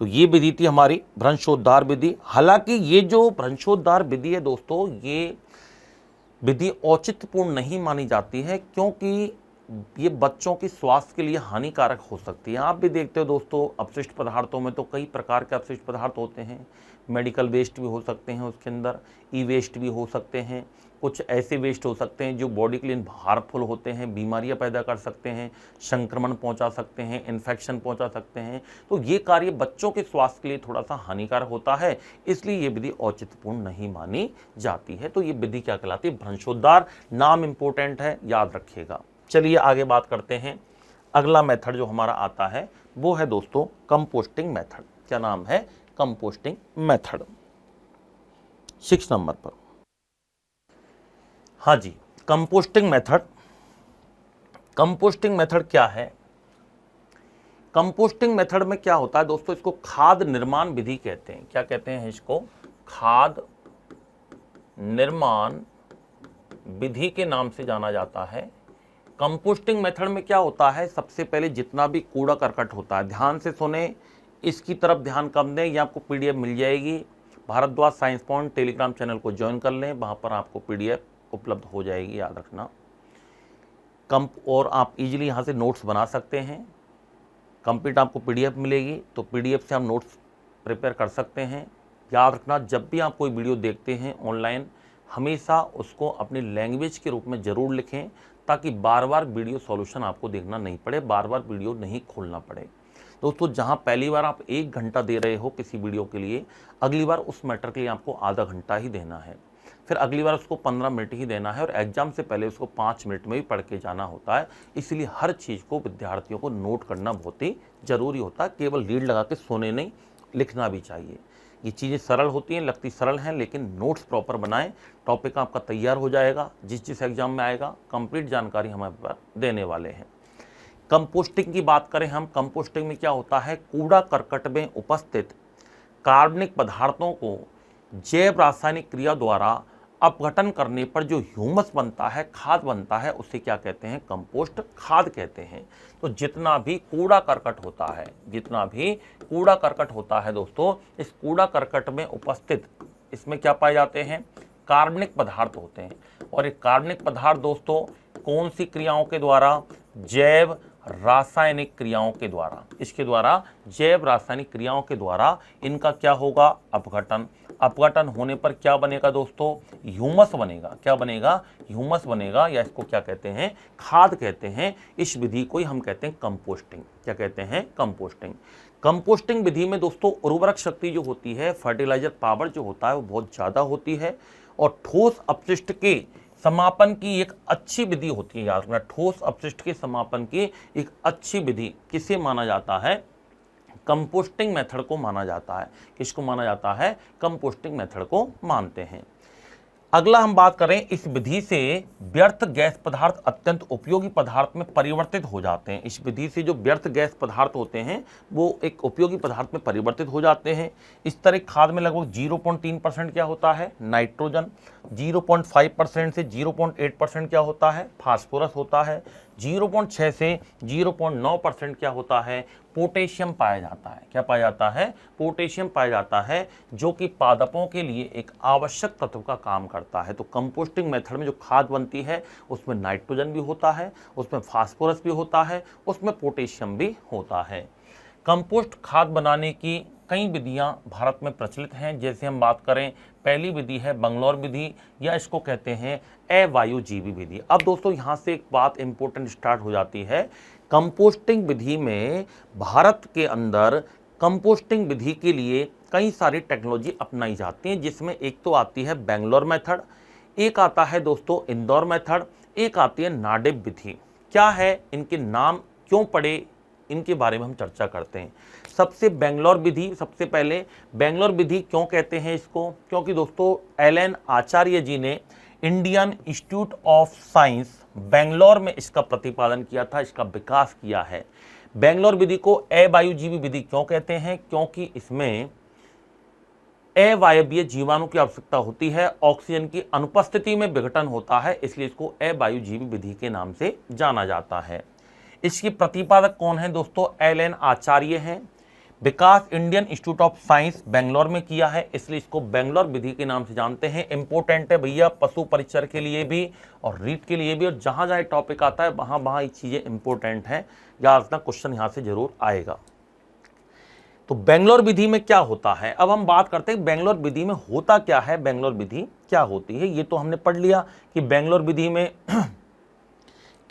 A: तो ये विधि थी हमारी भ्रंशोद्धार विधि। हालांकि ये जो भ्रंशोद्धार विधि है दोस्तों, ये विधि औचित्यपूर्ण नहीं मानी जाती है, क्योंकि ये बच्चों की स्वास्थ्य के लिए हानिकारक हो सकती है। आप भी देखते हो दोस्तों, अपशिष्ट पदार्थों में तो कई प्रकार के अपशिष्ट पदार्थ होते हैं। मेडिकल वेस्ट भी हो सकते हैं, उसके अंदर ई वेस्ट भी हो सकते हैं, कुछ ऐसे वेस्ट हो सकते हैं जो बॉडी के लिए हार्मफुल होते हैं, बीमारियां पैदा कर सकते हैं, संक्रमण पहुंचा सकते हैं, इन्फेक्शन पहुंचा सकते हैं। तो ये कार्य बच्चों के स्वास्थ्य के लिए थोड़ा सा हानिकारक होता है, इसलिए ये विधि औचित्यपूर्ण नहीं मानी जाती है। तो ये विधि क्या कहलाती है, भ्रंशोद्धार। नाम इंपॉर्टेंट है, याद रखिएगा। चलिए आगे बात करते हैं। अगला मेथड जो हमारा आता है वो है दोस्तों कंपोस्टिंग मेथड। क्या नाम है, कंपोस्टिंग मेथड। 6 नंबर पर। हाँ जी, कंपोस्टिंग मेथड। कंपोस्टिंग मेथड क्या है, कंपोस्टिंग मेथड में क्या होता है दोस्तों, इसको खाद निर्माण विधि कहते हैं। क्या कहते हैं इसको, खाद निर्माण विधि के नाम से जाना जाता है। कंपोस्टिंग मेथड में क्या होता है, सबसे पहले जितना भी कूड़ा करकट होता है, ध्यान से सुने, इसकी तरफ ध्यान कम दें, ये आपको पीडीएफ मिल जाएगी। Bhardwaj science point Telegram channel को ज्वाइन कर लें, वहाँ पर आपको पीडीएफ उपलब्ध हो जाएगी, याद रखना। और आप इजीली यहाँ से नोट्स बना सकते हैं। कंप्लीट आपको पीडीएफ मिलेगी, तो पीडीएफ से हम नोट्स प्रिपेयर कर सकते हैं। याद रखना, जब भी आप कोई वीडियो देखते हैं ऑनलाइन, हमेशा उसको अपनी लैंग्वेज के रूप में ज़रूर लिखें, ताकि बार बार वीडियो सॉल्यूशन आपको देखना नहीं पड़े, बार बार वीडियो नहीं खोलना पड़े। दोस्तों, जहां पहली बार आप 1 घंटा दे रहे हो किसी वीडियो के लिए, अगली बार उस मैटर के लिए आपको आधा घंटा ही देना है, फिर अगली बार उसको 15 मिनट ही देना है, और एग्जाम से पहले उसको 5 मिनट में भी पढ़ के जाना होता है। इसलिए हर चीज़ को विद्यार्थियों को नोट करना बहुत ही ज़रूरी होता है। केवल लीड लगा के सोने नहीं, लिखना भी चाहिए। ये चीज़ें सरल होती हैं, लगती सरल हैं, लेकिन नोट्स प्रॉपर बनाएं, टॉपिक आपका तैयार हो जाएगा। जिस एग्जाम में आएगा कंप्लीट जानकारी हमारे पास देने वाले हैं। कंपोस्टिंग की बात करें हम, कंपोस्टिंग में क्या होता है, कूड़ा करकट में उपस्थित कार्बनिक पदार्थों को जैव रासायनिक क्रिया द्वारा अपघटन करने पर जो ह्यूमस बनता है, खाद बनता है, उसे क्या कहते हैं? कंपोस्ट खाद कहते हैं। तो जितना भी कूड़ा करकट होता है, जितना भी कूड़ा करकट होता है दोस्तों, इस कूड़ा करकट में उपस्थित इसमें क्या पाए जाते हैं? कार्बनिक पदार्थ होते हैं। और ये कार्बनिक पदार्थ दोस्तों कौन सी क्रियाओं के द्वारा? जैव रासायनिक क्रियाओं के द्वारा। इसके द्वारा जैव रासायनिक क्रियाओं के द्वारा इनका क्या होगा? अपघटन। अपघटन होने पर क्या बनेगा दोस्तों? ह्यूमस बनेगा। क्या बनेगा? ह्यूमस बनेगा, या इसको क्या कहते हैं? खाद कहते हैं। इस विधि को ही हम कहते हैं कंपोस्टिंग। क्या कहते हैं? कंपोस्टिंग। कंपोस्टिंग विधि में दोस्तों उर्वरक शक्ति जो होती है, फर्टिलाइजर पावर जो होता है, वो बहुत ज़्यादा होती है और ठोस अपशिष्ट के समापन की एक अच्छी विधि होती है। याद रखना, ठोस अपशिष्ट के समापन की एक अच्छी विधि किसे माना जाता है? कंपोस्टिंग मेथड को माना जाता है। किसको माना जाता है? कंपोस्टिंग मेथड को मानते हैं। अगला हम बात करें, इस विधि से व्यर्थ गैस पदार्थ अत्यंत उपयोगी पदार्थ में परिवर्तित हो जाते हैं। इस विधि से जो व्यर्थ गैस पदार्थ होते हैं वो एक उपयोगी पदार्थ में परिवर्तित हो जाते हैं। इस तरह खाद में लगभग 0.3% क्या होता है? नाइट्रोजन। 0.5% से 0.8% क्या होता है? फास्फोरस होता है। 0.6 से 0.9% क्या होता है? पोटेशियम पाया जाता है। क्या पाया जाता है? पोटेशियम पाया जाता है, जो कि पादपों के लिए एक आवश्यक तत्व का काम करता है। तो कंपोस्टिंग मेथड में जो खाद बनती है उसमें नाइट्रोजन भी होता है, उसमें फास्फोरस भी होता है, उसमें पोटेशियम भी होता है। कंपोस्ट खाद बनाने की कई विधियां भारत में प्रचलित हैं। जैसे हम बात करें, पहली विधि है बंगलौर विधि, या इसको कहते हैं अवायुजीवी विधि। अब दोस्तों यहाँ से एक बात इंपॉर्टेंट स्टार्ट हो जाती है। कंपोस्टिंग विधि में भारत के अंदर कंपोस्टिंग विधि के लिए कई सारी टेक्नोलॉजी अपनाई जाती हैं, जिसमें एक तो आती है बेंगलोर मेथड, एक आता है दोस्तों इंदौर मेथड, एक आती है नाडेप विधि। क्या है, इनके नाम क्यों पड़े, इनके बारे में हम चर्चा करते हैं। सबसे बेंगलोर विधि, सबसे पहले बेंगलोर विधि क्यों कहते हैं इसको? क्योंकि दोस्तों एल.एन. आचार्य जी ने Indian Institute of Science Bangalore में इसका प्रतिपादन किया था, इसका विकास किया है। बेंगलोर विधि को अवायुजीवी विधि क्यों कहते हैं? क्योंकि इसमें अवायवीय जीवाणु की आवश्यकता होती है, ऑक्सीजन की अनुपस्थिति में विघटन होता है, इसलिए इसको अवायुजीवी विधि के नाम से जाना जाता है। इसके प्रतिपादक कौन है दोस्तों? एल.एन. आचार्य हैं। Vikas Indian Institute of Science Bangalore में किया है, इसलिए इसको बेंगलोर विधि के नाम से जानते हैं। इंपॉर्टेंट है भैया, पशु परिचर के लिए भी और रीट के लिए भी, और जहां जहां टॉपिक आता है वहां वहां ये चीजें इंपॉर्टेंट हैं। याद रखना, क्वेश्चन यहां से जरूर आएगा। तो बेंगलोर विधि में क्या होता है, अब हम बात करते हैं बेंगलोर विधि में होता क्या है, बेंगलोर विधि क्या होती है। ये तो हमने पढ़ लिया कि बेंगलोर विधि में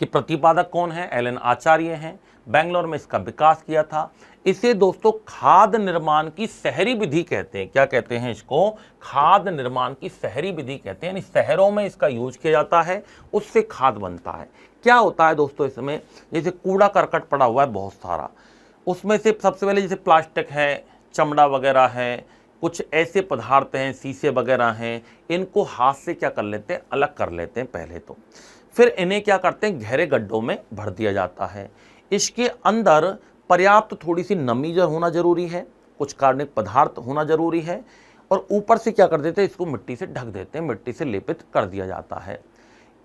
A: कि प्रतिपादक कौन है? एल.एन. आचार्य हैं। बेंगलोर में इसका विकास किया था। इसे दोस्तों खाद निर्माण की शहरी विधि कहते हैं। क्या कहते हैं इसको? खाद निर्माण की शहरी विधि कहते हैं। शहरों में इसका यूज किया जाता है, उससे खाद बनता है। क्या होता है दोस्तों इसमें? जैसे कूड़ा करकट पड़ा हुआ है बहुत सारा, उसमें से सबसे पहले जैसे प्लास्टिक है, चमड़ा वगैरह है, कुछ ऐसे पदार्थ हैं, शीशे वगैरह हैं, इनको हाथ से क्या कर लेते हैं? अलग कर लेते हैं पहले तो। फिर इन्हें क्या करते हैं? गहरे गड्ढों में भर दिया जाता है। इसके अंदर पर्याप्त थोड़ी सी नमी जो होना जरूरी है, कुछ कार्बनिक पदार्थ होना जरूरी है, और ऊपर से क्या कर देते हैं? इसको मिट्टी से ढक देते हैं, मिट्टी से लेपित कर दिया जाता है।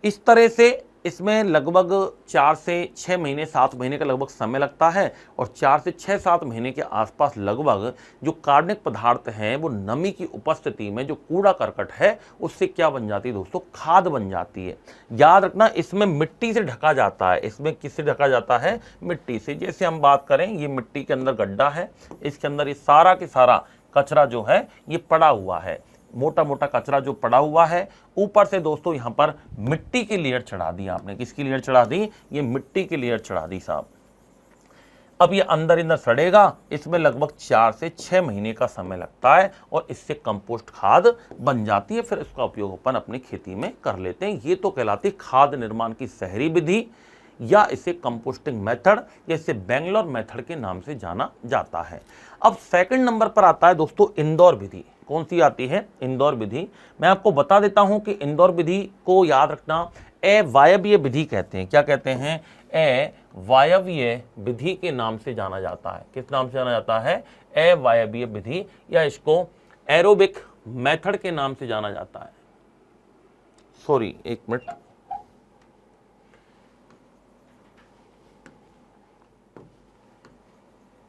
A: इस तरह से इसमें लगभग 4 से 6 महीने 7 महीने का लगभग समय लगता है, और 4 से 6-7 महीने के आसपास लगभग जो कार्बनिक पदार्थ हैं वो नमी की उपस्थिति में जो कूड़ा करकट है उससे क्या बन जाती है दोस्तों? खाद बन जाती है। याद रखना, इसमें मिट्टी से ढका जाता है। इसमें किससे ढका जाता है? मिट्टी से। जैसे हम बात करें, ये मिट्टी के अंदर गड्ढा है, इसके अंदर ये सारा के सारा कचरा जो है ये पड़ा हुआ है, मोटा मोटा कचरा जो पड़ा हुआ है। ऊपर से दोस्तों यहां पर मिट्टी की लेयर चढ़ा दी आपने। किसकी लेयर चढ़ा दी? ये मिट्टी की लेयर चढ़ा दी साहब। अब ये अंदर सड़ेगा, इसमें लगभग 4 से 6 महीने का समय लगता है, और इससे कंपोस्ट खाद बन जाती है। फिर इसका उपयोग अपन अपनी खेती में कर लेते हैं। ये तो कहलाती खाद निर्माण की शहरी विधि, या इसे कंपोस्टिंग मेथड, या इसे बेंगलोर मेथड के नाम से जाना जाता है। अब सेकंड नंबर पर आता है दोस्तों इंदौर विधि। कौन सी आती है? इंदौर विधि। मैं आपको बता देता हूं कि इंदौर विधि को याद रखना अवायवीय विधि कहते हैं। क्या कहते हैं? अवायवीय विधि के नाम से जाना जाता है। किस नाम से जाना जाता है? अवायवीय विधि, या इसको एरोबिक मेथड के नाम से जाना जाता है। सॉरी एक मिनट,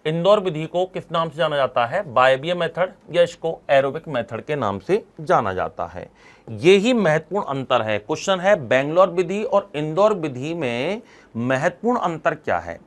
A: इंदौर विधि को किस नाम से जाना जाता है? बायबीय मेथड, या इसको एरोबिक मेथड के नाम से जाना जाता है। यही महत्वपूर्ण अंतर है। क्वेश्चन है बेंगलोर विधि और इंदौर विधि में महत्वपूर्ण अंतर क्या है?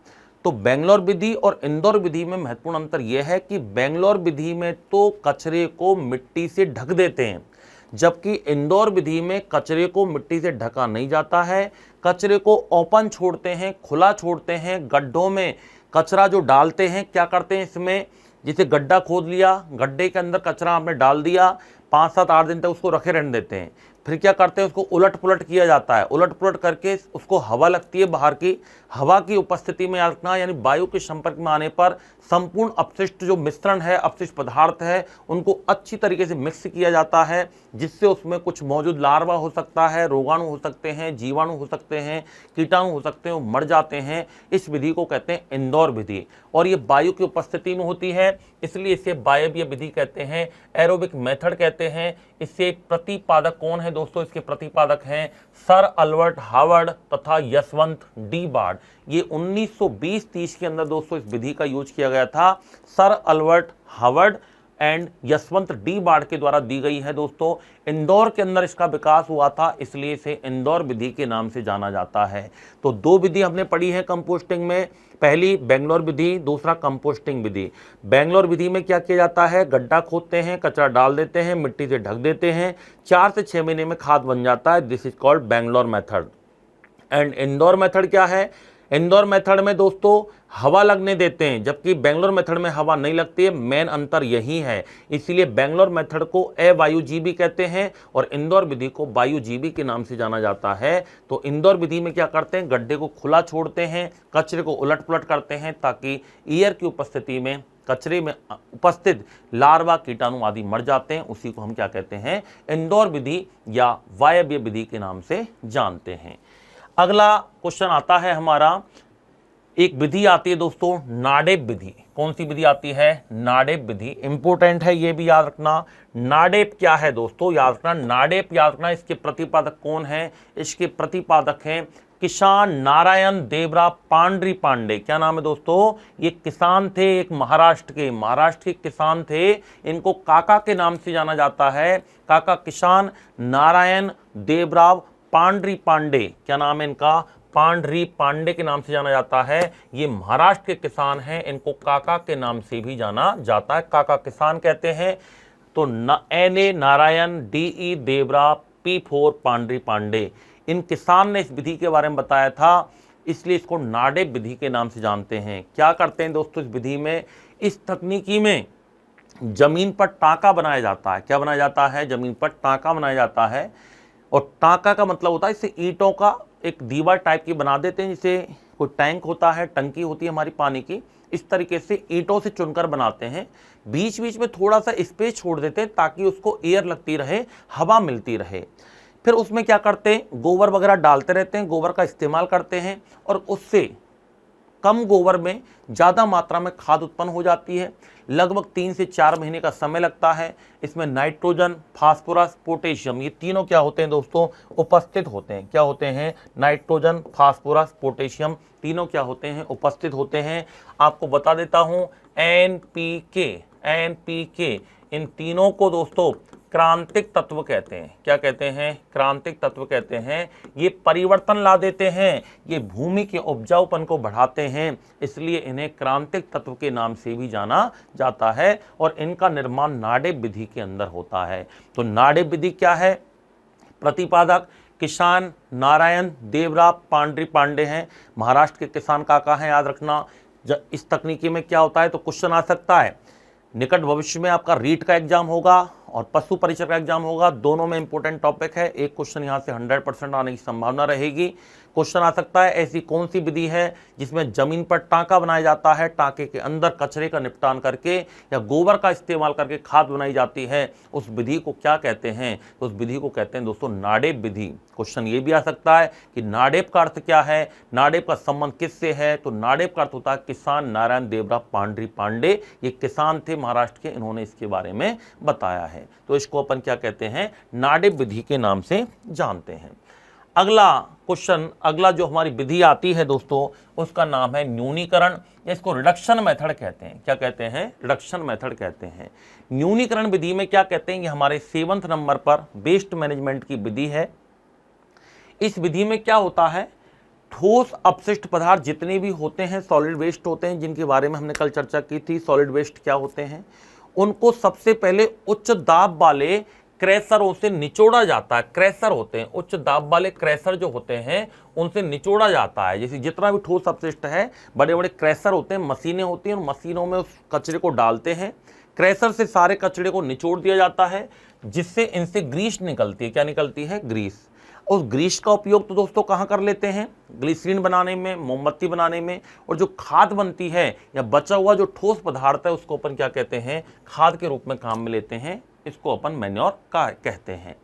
A: तो बेंगलोर विधि और इंदौर विधि में महत्वपूर्ण अंतर यह है कि बेंगलोर विधि में तो कचरे को मिट्टी से ढक देते हैं, जबकि इंदौर विधि में कचरे को मिट्टी से ढका नहीं जाता है। कचरे को ओपन छोड़ते हैं, खुला छोड़ते हैं। गड्ढों में कचरा जो डालते हैं, क्या करते हैं इसमें, जैसे गड्ढा खोद लिया, गड्ढे के अंदर कचरा आपने डाल दिया, 5, 7, 8 दिन तक उसको रखे रहने देते हैं। फिर क्या करते हैं, उसको उलट पुलट किया जाता है। उलट पुलट करके उसको हवा लगती है बाहर की, हवा की उपस्थिति में रखना, यानी वायु के संपर्क में आने पर संपूर्ण अपशिष्ट जो मिश्रण है, अपशिष्ट पदार्थ है, उनको अच्छी तरीके से मिक्स किया जाता है, जिससे उसमें कुछ मौजूद लार्वा हो सकता है, रोगाणु हो सकते हैं, जीवाणु हो सकते हैं, कीटाणु हो सकते हैं, वो मर जाते हैं। इस विधि को कहते हैं इंदौर विधि, और ये वायु की उपस्थिति में होती है, इसलिए इसे वायवीय विधि कहते हैं, एरोबिक मेथड कहते हैं। इससे प्रतिपादक कौन है दोस्तों? इसके प्रतिपादक हैं सर अल्बर्ट हावर्ड तथा यशवंत डी बार्ड। ये 1920-30 के अंदर दोस्तों इस विधि का यूज किया गया था। Sir Albert Howard and Yashwant D बार्ड के द्वारा दी गई है दोस्तों। इंदौर के अंदर इसका विकास हुआ था, इसलिए इसे इंदौर विधि के नाम से जाना जाता है। तो दो विधि हमने पढ़ी है कंपोस्टिंग में, पहली बेंगलोर विधि, दूसरा कंपोस्टिंग विधि। बेंगलोर विधि में क्या किया जाता है, गड्ढा खोदते हैं, कचरा डाल देते हैं, मिट्टी से ढक देते हैं, 4 से 6 महीने में खाद बन जाता है। This is called Bangalore method. And Indore method क्या है? इंदौर मेथड में दोस्तों हवा लगने देते हैं, जबकि बेंगलोर मेथड में हवा नहीं लगती है। मेन अंतर यही है, इसीलिए बेंगलोर मेथड को अवायुजीवी कहते हैं और इंदौर विधि को वायुजीवी के नाम से जाना जाता है। तो इंदौर विधि में क्या करते हैं, गड्ढे को खुला छोड़ते हैं, कचरे को उलट पुलट करते हैं, ताकि एयर की उपस्थिति में कचरे में उपस्थित लार्वा, कीटाणु आदि मर जाते हैं। उसी को हम क्या कहते हैं, इंदौर विधि या वायवीय विधि के नाम से जानते हैं। अगला क्वेश्चन आता है हमारा, एक विधि आती है दोस्तों नाडेप विधि। कौन सी विधि आती है? नाडेप विधि। इंपोर्टेंट है, ये भी याद रखना। नाडेप क्या है दोस्तों, याद रखना। नाडेप याद रखना। इसके प्रतिपादक कौन है? इसके प्रतिपादक हैं किसान नारायण देवरा पांडरी पांडे। क्या नाम है दोस्तों? ये किसान थे, एक महाराष्ट्र के किसान थे। इनको काका के नाम से जाना जाता है। काका किसान नारायण देवराव पांडरी पांडे, क्या नाम है इनका? पांडरी पांडे के नाम से जाना जाता है। ये महाराष्ट्र के किसान हैं, इनको काका के नाम से भी जाना जाता है, काका किसान कहते हैं। तो NA नारायण, DE देवरा, P4 पांडरी पांडे, इन किसान ने इस विधि के बारे में बताया था, इसलिए इसको नाडेप विधि के नाम से जानते हैं। क्या करते हैं दोस्तों इस विधि में? इस तकनीकी में जमीन पर टांका बनाया जाता है। क्या बनाया जाता है? जमीन पर टांका बनाया जाता है। और टांका का मतलब होता है, इससे ईंटों का एक दीवार टाइप की बना देते हैं, जिसे कोई टैंक होता है, टंकी होती है हमारी पानी की, इस तरीके से ईंटों से चुनकर बनाते हैं। बीच बीच में थोड़ा सा स्पेस छोड़ देते हैं ताकि उसको एयर लगती रहे, हवा मिलती रहे। फिर उसमें क्या करते हैं, गोबर वगैरह डालते रहते हैं, गोबर का इस्तेमाल करते हैं, और उससे कम गोबर में ज़्यादा मात्रा में खाद उत्पन्न हो जाती है। लगभग 3 से 4 महीने का समय लगता है। इसमें नाइट्रोजन, फास्फोरस, पोटेशियम, ये तीनों क्या होते हैं दोस्तों? उपस्थित होते हैं। क्या होते हैं? नाइट्रोजन, फास्फोरस, पोटेशियम, तीनों क्या होते हैं? उपस्थित होते हैं। आपको बता देता हूं, NPK, इन तीनों को दोस्तों क्रांतिक तत्व कहते हैं। क्या कहते हैं? क्रांतिक तत्व कहते हैं। ये परिवर्तन ला देते हैं, ये भूमि के उपजाऊपन को बढ़ाते हैं, इसलिए इन्हें क्रांतिक तत्व के नाम से भी जाना जाता है। और इनका निर्माण नाडेप विधि के अंदर होता है। तो नाडेप विधि क्या है? प्रतिपादक किसान नारायण देवरा पांडरी पांडे हैं, महाराष्ट्र के किसान काका हैं, याद रखना। इस तकनीकी में क्या होता है, तो क्वेश्चन आ सकता है निकट भविष्य में, आपका रीट का एग्जाम होगा और पशु परिचर का एग्जाम होगा, दोनों में इंपॉर्टेंट टॉपिक है। एक क्वेश्चन यहाँ से 100% आने की संभावना रहेगी। क्वेश्चन आ सकता है ऐसी कौन सी विधि है जिसमें जमीन पर टांका बनाया जाता है, टांके के अंदर कचरे का निपटान करके या गोबर का इस्तेमाल करके खाद बनाई जाती है, उस विधि को क्या कहते हैं? तो उस विधि को कहते हैं दोस्तों नाडेप विधि। क्वेश्चन ये भी आ सकता है कि नाडेप का अर्थ क्या है, नाडेप का संबंध किससे है? तो नाडेप का अर्थ होता है किसान नारायण देवरा पांडरी पांडे। ये किसान थे महाराष्ट्र के, इन्होंने इसके बारे में बताया है। है। तो इसको अपन क्या कहते हैं, नाडेप विधि के नाम से जानते हैं। अगला क्वेश्चन, अगला जो हमारी विधि आती है दोस्तों, उसका नाम है न्यूनीकरण, या इसको रिडक्शन मेथड कहते हैं। क्या कहते हैं, रिडक्शन मेथड कहते हैं। न्यूनीकरण विधि में क्या कहते हैं, ये हमारे 7वें नंबर पर वेस्ट मैनेजमेंट की विधि है। इस विधि में क्या होता है, ठोस अपशिष्ट पदार्थ जितने भी होते हैं, सॉलिड वेस्ट होते हैं, जिनके बारे में हमने कल चर्चा की थी, सॉलिड वेस्ट क्या होते हैं, उनको सबसे पहले उच्च दाब वाले क्रैशरों से निचोड़ा जाता है। क्रैशर होते हैं, उच्च दाब वाले क्रैशर जो होते हैं उनसे निचोड़ा जाता है। जैसे जितना भी ठोस अपशिष्ट है, बड़े बड़े क्रैशर होते हैं, मशीनें होती हैं, और मशीनों में उस कचरे को डालते हैं। क्रैशर से सारे कचरे को निचोड़ दिया जाता है, जिससे इनसे ग्रीस निकलती है। क्या निकलती है, ग्रीस। उस ग्रीस का उपयोग तो दोस्तों कहाँ कर लेते हैं, ग्लिसरीन बनाने में, मोमबत्ती बनाने में। और जो खाद बनती है या बचा हुआ जो ठोस पदार्थ है, उसको अपन क्या कहते हैं, खाद के रूप में काम में लेते हैं। इसको अपन मैन्योर का कहते हैं।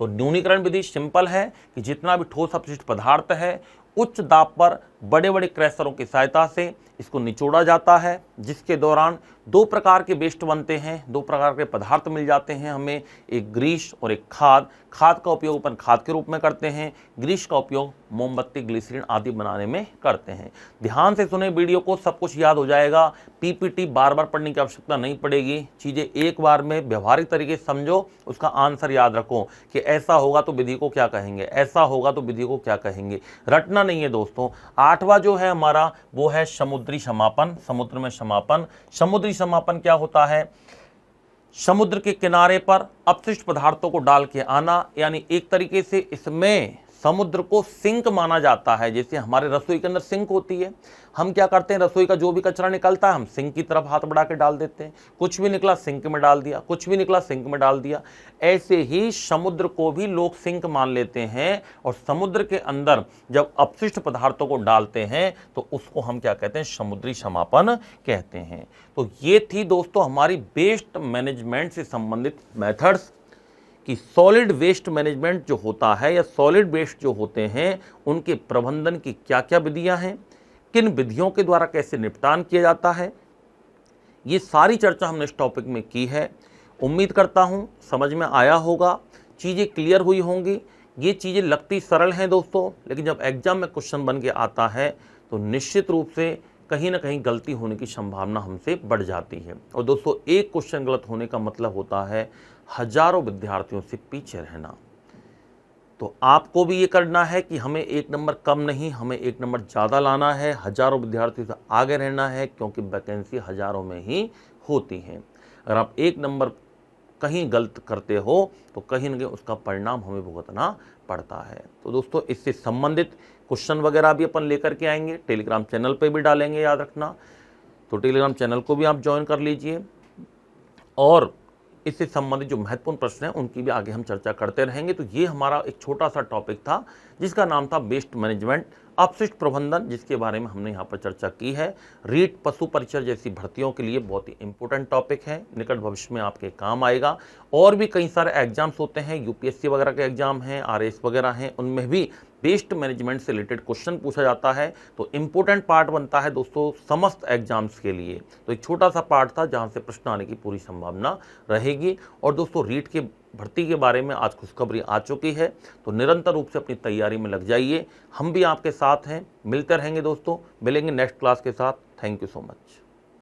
A: तो न्यूनीकरण विधि सिंपल है कि जितना भी ठोस अपशिष्ट पदार्थ है, उच्च दाब पर बड़े बड़े क्रैशरों की सहायता से इसको निचोड़ा जाता है, जिसके दौरान दो प्रकार के वेस्ट बनते हैं, दो प्रकार के पदार्थ मिल जाते हैं हमें, एक ग्रीस और एक खाद। खाद का उपयोग अपन खाद के रूप में करते हैं, ग्रीस का उपयोग मोमबत्ती, ग्लिसरीन आदि बनाने में करते हैं। ध्यान से सुने वीडियो को, सब कुछ याद हो जाएगा। पीपीटी बार बार पढ़ने की आवश्यकता नहीं पड़ेगी। चीज़ें एक बार में व्यवहारिक तरीके से समझो, उसका आंसर याद रखो कि ऐसा होगा तो विधि को क्या कहेंगे, ऐसा होगा तो विधि को क्या कहेंगे। रटना नहीं है दोस्तों। 8वां जो है हमारा, वो है समुद्री समापन। समुद्र में समापन। समुद्री समापन क्या होता है, समुद्र के किनारे पर अपशिष्ट पदार्थों को डाल के आना, यानी एक तरीके से इसमें समुद्र को सिंक माना जाता है। जैसे हमारे रसोई के अंदर सिंक होती है, हम क्या करते हैं, रसोई का जो भी कचरा निकलता है हम सिंक की तरफ हाथ बढ़ा के डाल देते हैं। कुछ भी निकला सिंक में डाल दिया, कुछ भी निकला सिंक में डाल दिया। ऐसे ही समुद्र को भी लोग सिंक मान लेते हैं, और समुद्र के अंदर जब अपशिष्ट पदार्थों को डालते हैं तो उसको हम क्या कहते हैं, समुद्री समापन कहते हैं। तो ये थी दोस्तों हमारी वेस्ट मैनेजमेंट से संबंधित मेथड्स, कि सॉलिड वेस्ट मैनेजमेंट जो होता है या सॉलिड वेस्ट जो होते हैं, उनके प्रबंधन की क्या क्या विधियां हैं, किन विधियों के द्वारा कैसे निपटान किया जाता है। ये सारी चर्चा हमने इस टॉपिक में की है। उम्मीद करता हूँ समझ में आया होगा, चीज़ें क्लियर हुई होंगी। ये चीज़ें लगती सरल हैं दोस्तों, लेकिन जब एग्जाम में क्वेश्चन बन के आता है तो निश्चित रूप से कहीं ना कहीं गलती होने की संभावना हमसे बढ़ जाती है। और दोस्तों, एक क्वेश्चन गलत होने का मतलब होता है हजारों विद्यार्थियों से पीछे रहना। तो आपको भी ये करना है कि हमें 1 नंबर कम नहीं, हमें 1 नंबर ज़्यादा लाना है, हजारों विद्यार्थियों से आगे रहना है, क्योंकि वैकेंसी हजारों में ही होती है। अगर आप 1 नंबर कहीं गलत करते हो तो कहीं ना कहीं उसका परिणाम हमें भुगतना पड़ता है। तो दोस्तों, इससे संबंधित क्वेश्चन वगैरह भी अपन लेकर के आएंगे, टेलीग्राम चैनल पे भी डालेंगे, याद रखना। तो टेलीग्राम चैनल को भी आप ज्वाइन कर लीजिए, और इससे संबंधित जो महत्वपूर्ण प्रश्न हैं उनकी भी आगे हम चर्चा करते रहेंगे। तो ये हमारा एक छोटा सा टॉपिक था जिसका नाम था वेस्ट मैनेजमेंट, अपशिष्ट प्रबंधन, जिसके बारे में हमने यहाँ पर चर्चा की है। रीट पशु परिचर जैसी भर्तियों के लिए बहुत ही इंपॉर्टेंट टॉपिक है, निकट भविष्य में आपके काम आएगा। और भी कई सारे एग्जाम्स होते हैं, यूपीएससी वगैरह के एग्जाम हैं, आरएएस वगैरह हैं, उनमें भी वेस्ट मैनेजमेंट से रिलेटेड क्वेश्चन पूछा जाता है। तो इंपॉर्टेंट पार्ट बनता है दोस्तों समस्त एग्जाम्स के लिए। तो एक छोटा सा पार्ट था जहां से प्रश्न आने की पूरी संभावना रहेगी। और दोस्तों, रीट के भर्ती के बारे में आज खुशखबरी आ चुकी है, तो निरंतर रूप से अपनी तैयारी में लग जाइए। हम भी आपके साथ हैं, मिलते रहेंगे दोस्तों, मिलेंगे नेक्स्ट क्लास के साथ। Thank you so much.